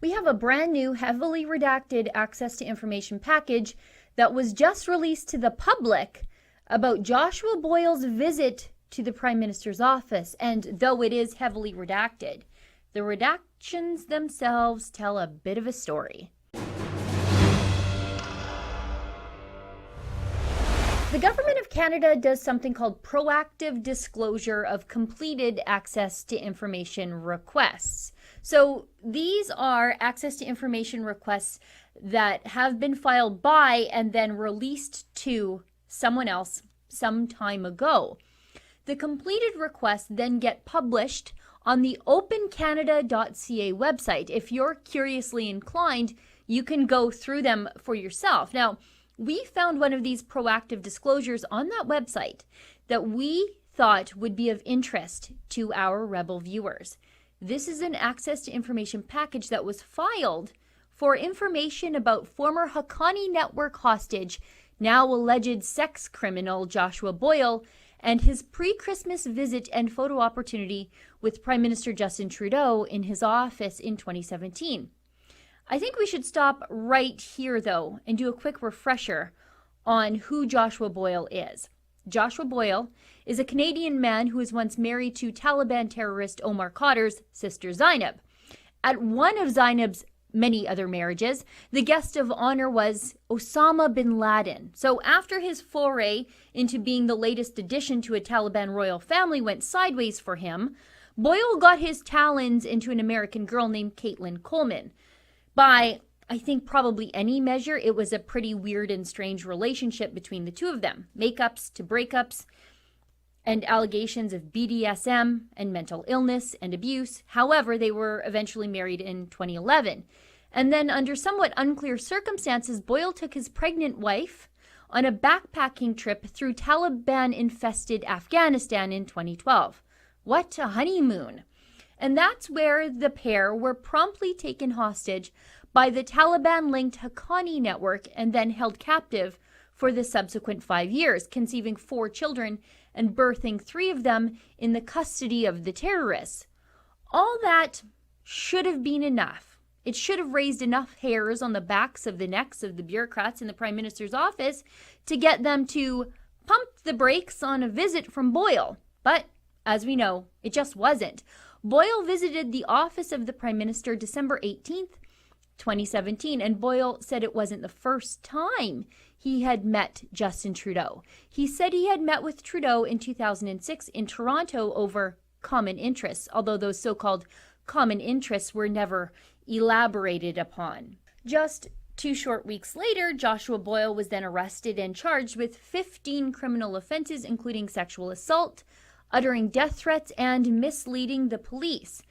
We have a brand new, heavily redacted access to information package that was just released to the public about Joshua Boyle's visit to the Prime Minister's office. And though it is heavily redacted, the redactions themselves tell a bit of a story. The Government of Canada does something called proactive disclosure of completed access to information requests. So these are access to information requests that have been filed by and then released to someone else some time ago. The completed requests then get published on the opencanada.ca website. If you're curiously inclined, you can go through them for yourself. Now, we found one of these proactive disclosures on that website that we thought would be of interest to our Rebel viewers. This is an access to information package that was filed for information about former Haqqani Network hostage, now alleged sex criminal Joshua Boyle, and his pre-Christmas visit and photo opportunity with Prime Minister Justin Trudeau in his office in 2017. I think we should stop right here, though, and do a quick refresher on who Joshua Boyle is. Joshua Boyle is a Canadian man who was once married to Taliban terrorist Omar Khadr's sister Zainab. At one of Zainab's many other marriages, the guest of honor was Osama bin Laden. So after his foray into being the latest addition to a Taliban royal family went sideways for him, Boyle got his talons into an American girl named Caitlin Coleman. By, I think, probably any measure, it was a pretty weird and strange relationship between the two of them. Makeups to breakups and allegations of BDSM and mental illness and abuse. However, they were eventually married in 2011. And then, under somewhat unclear circumstances, Boyle took his pregnant wife on a backpacking trip through Taliban-infested Afghanistan in 2012. What a honeymoon! And that's where the pair were promptly taken hostage by the Taliban-linked Haqqani network and then held captive for the subsequent 5 years, conceiving 4 children and birthing 3 of them in the custody of the terrorists. All that should have been enough. It should have raised enough hairs on the backs of the necks of the bureaucrats in the Prime Minister's office to get them to pump the brakes on a visit from Boyle. But, as we know, it just wasn't. Boyle visited the office of the Prime Minister December 18th, 2017, and Boyle said it wasn't the first time he had met Justin Trudeau. He said he had met with Trudeau in 2006 in Toronto over common interests, although those so-called common interests were never elaborated upon. Just 2 short weeks later, Joshua Boyle was then arrested and charged with 15 criminal offenses, including sexual assault, uttering death threats, and misleading the police.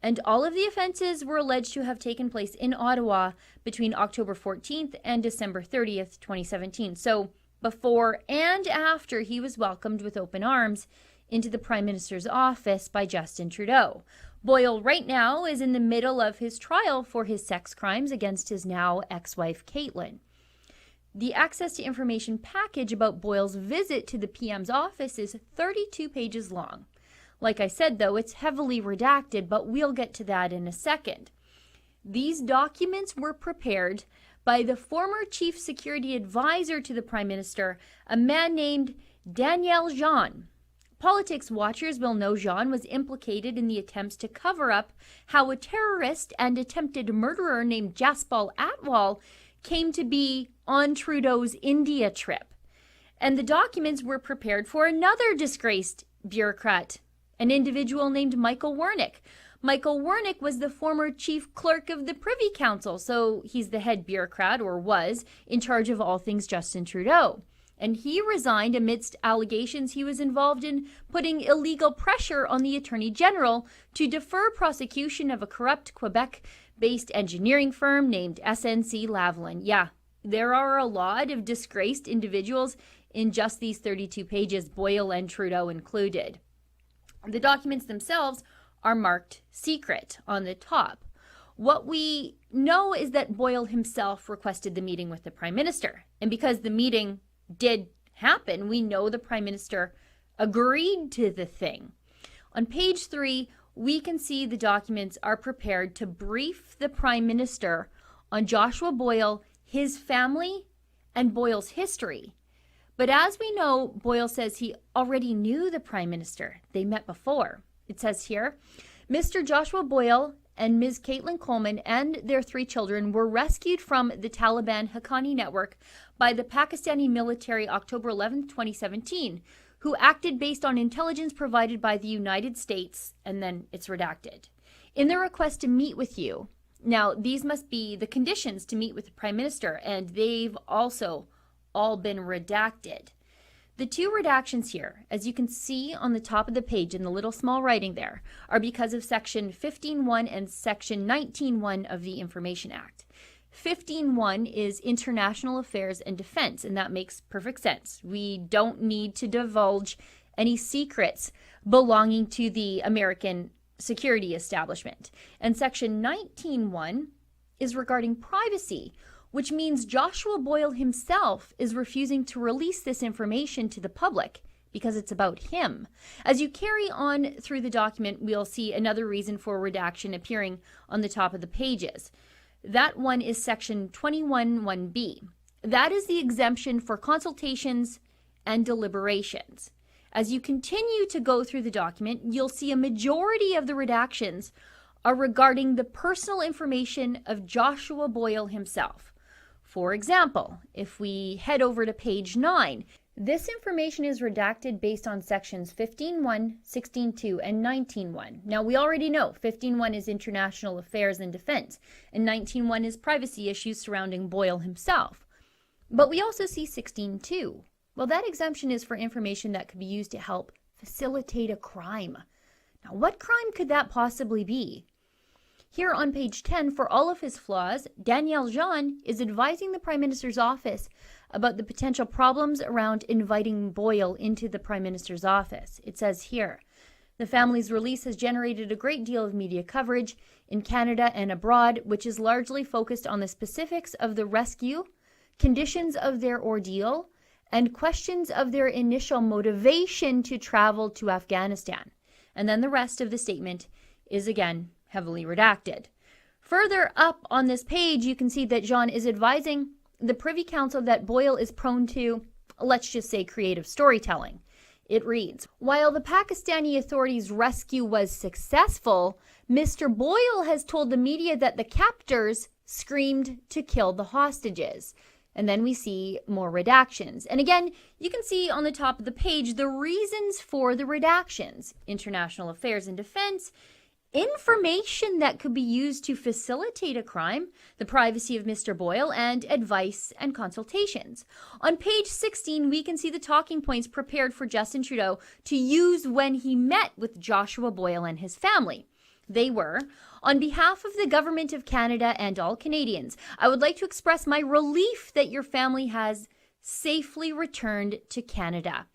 And all of the offenses were alleged to have taken place in Ottawa between October 14th and December 30th, 2017. So before and after he was welcomed with open arms into the Prime Minister's office by Justin Trudeau. Boyle right now is in the middle of his trial for his sex crimes against his now ex-wife Caitlin. The access to information package about Boyle's visit to the PM's office is 32 pages long. Like I said, though, it's heavily redacted, but we'll get to that in a second. These documents were prepared by the former chief security advisor to the Prime Minister, a man named Daniel Jean. Politics watchers will know Jean was implicated in the attempts to cover up how a terrorist and attempted murderer named Jaspal Atwal came to be on Trudeau's India trip. And the documents were prepared for another disgraced bureaucrat, an individual named Michael Wernick. Michael Wernick was the former chief clerk of the Privy Council, so he's the head bureaucrat, or was, in charge of all things Justin Trudeau. And he resigned amidst allegations he was involved in putting illegal pressure on the Attorney General to defer prosecution of a corrupt Quebec-based engineering firm named SNC Lavalin. Yeah, there are a lot of disgraced individuals in just these 32 pages, Boyle and Trudeau included. The documents themselves are marked secret on the top. What we know is that Boyle himself requested the meeting with the Prime Minister. And because the meeting did happen, we know the Prime Minister agreed to the thing. On page 3, we can see the documents are prepared to brief the Prime Minister on Joshua Boyle, his family, and Boyle's history. But as we know, Boyle says he already knew the Prime Minister. They met before. It says here, Mr. Joshua Boyle and Ms. Caitlin Coleman and their 3 children were rescued from the Taliban Haqqani network by the Pakistani military October 11, 2017, who acted based on intelligence provided by the United States, and then it's redacted. In the request to meet with you, now these must be the conditions to meet with the Prime Minister, and they've also all been redacted. The 2 redactions here, as you can see on the top of the page in the little small writing there, are because of Section 15.1 and Section 19.1 of the Information Act. 15.1 is International Affairs and Defense, and that makes perfect sense. We don't need to divulge any secrets belonging to the American security establishment. And Section 19.1 is regarding privacy, which means Joshua Boyle himself is refusing to release this information to the public because it's about him. As you carry on through the document, we'll see another reason for redaction appearing on the top of the pages. That one is Section 21(1)(b). That is the exemption for consultations and deliberations. As you continue to go through the document, you'll see a majority of the redactions are regarding the personal information of Joshua Boyle himself. For example, if we head over to page 9, this information is redacted based on sections 15.1, 16.2, and 19.1. Now, we already know 15.1 is International Affairs and Defense, and 19.1 is privacy issues surrounding Boyle himself. But we also see 16.2. Well, that exemption is for information that could be used to help facilitate a crime. Now, what crime could that possibly be? Here on page 10, for all of his flaws, Danielle Jean is advising the Prime Minister's office about the potential problems around inviting Boyle into the Prime Minister's office. It says here, the family's release has generated a great deal of media coverage in Canada and abroad, which is largely focused on the specifics of the rescue, conditions of their ordeal, and questions of their initial motivation to travel to Afghanistan. And then the rest of the statement is again heavily redacted. Further up on this page, you can see that Jean is advising the Privy Council that Boyle is prone to, let's just say, creative storytelling. It reads, while the Pakistani authorities' rescue was successful, Mr. Boyle has told the media that the captors screamed to kill the hostages. And then we see more redactions. And again, you can see on the top of the page the reasons for the redactions. International Affairs and Defense, information that could be used to facilitate a crime, the privacy of Mr. Boyle, and advice and consultations. On page 16, we can see the talking points prepared for Justin Trudeau to use when he met with Joshua Boyle and his family. They were, on behalf of the Government of Canada and all Canadians, I would like to express my relief that your family has safely returned to Canada.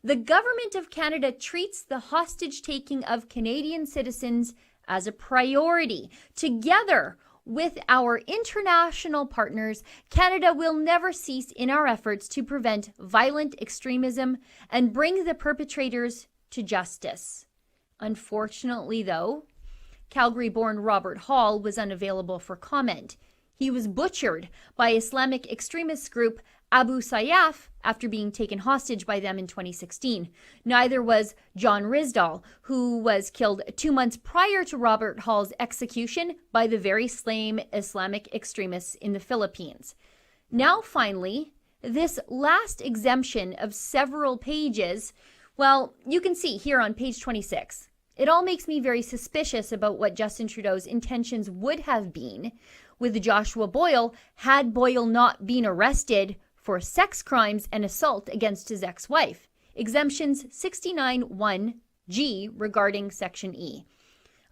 The Government of Canada treats the hostage-taking of Canadian citizens as a priority. Together with our international partners, Canada will never cease in our efforts to prevent violent extremism and bring the perpetrators to justice. Unfortunately, though, Calgary-born Robert Hall was unavailable for comment. He was butchered by Islamic extremist group Abu Sayyaf after being taken hostage by them in 2016. Neither was John Rizdal, who was killed 2 months prior to Robert Hall's execution by the very same Islamic extremists in the Philippines. Now, finally, this last exemption of several pages, well, you can see here on page 26. It all makes me very suspicious about what Justin Trudeau's intentions would have been with Joshua Boyle had Boyle not been arrested for sex crimes and assault against his ex-wife. Exemptions 69(1)(g) regarding Section E.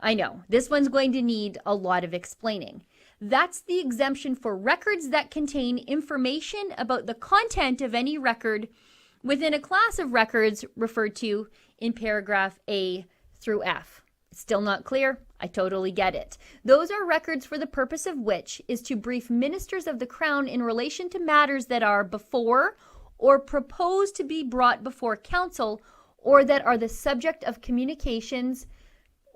I know, this one's going to need a lot of explaining. That's the exemption for records that contain information about the content of any record within a class of records referred to in paragraph A through F. Still not clear? I totally get it. Those are records for the purpose of which is to brief ministers of the Crown in relation to matters that are before or proposed to be brought before Council or that are the subject of communications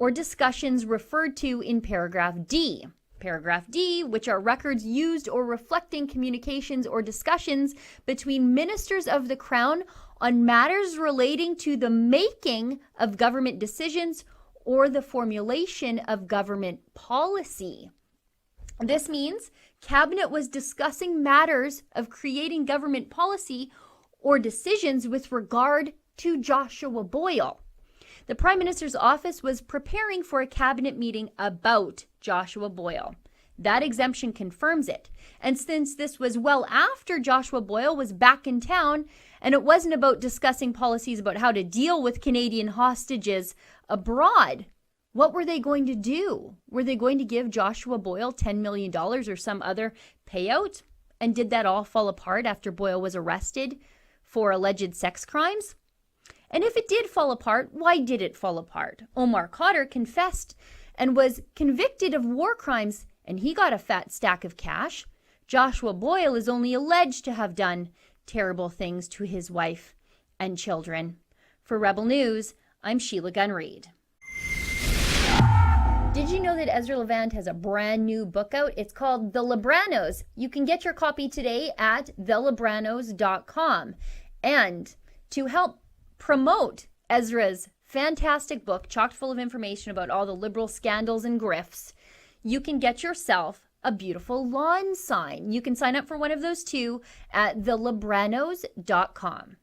or discussions referred to in paragraph D. Paragraph D, which are records used or reflecting communications or discussions between ministers of the Crown on matters relating to the making of government decisions or the formulation of government policy. This means Cabinet was discussing matters of creating government policy or decisions with regard to Joshua Boyle. The Prime Minister's office was preparing for a Cabinet meeting about Joshua Boyle. That exemption confirms it. And since this was well after Joshua Boyle was back in town, and it wasn't about discussing policies about how to deal with Canadian hostages abroad, what were they going to do? Were they going to give Joshua Boyle $10 million or some other payout? And did that all fall apart after Boyle was arrested for alleged sex crimes? And if it did fall apart, why did it fall apart? Omar Khadr confessed and was convicted of war crimes, and he got a fat stack of cash. Joshua Boyle is only alleged to have done terrible things to his wife and children. For Rebel News, I'm Sheila Gunn Reid. Did you know that Ezra Levant has a brand new book out? It's called The Libranos. You can get your copy today at thelibranos.com. And to help promote Ezra's fantastic book, chock full of information about all the liberal scandals and grifts, you can get yourself a beautiful lawn sign. You can sign up for one of those too at thelibranos.com.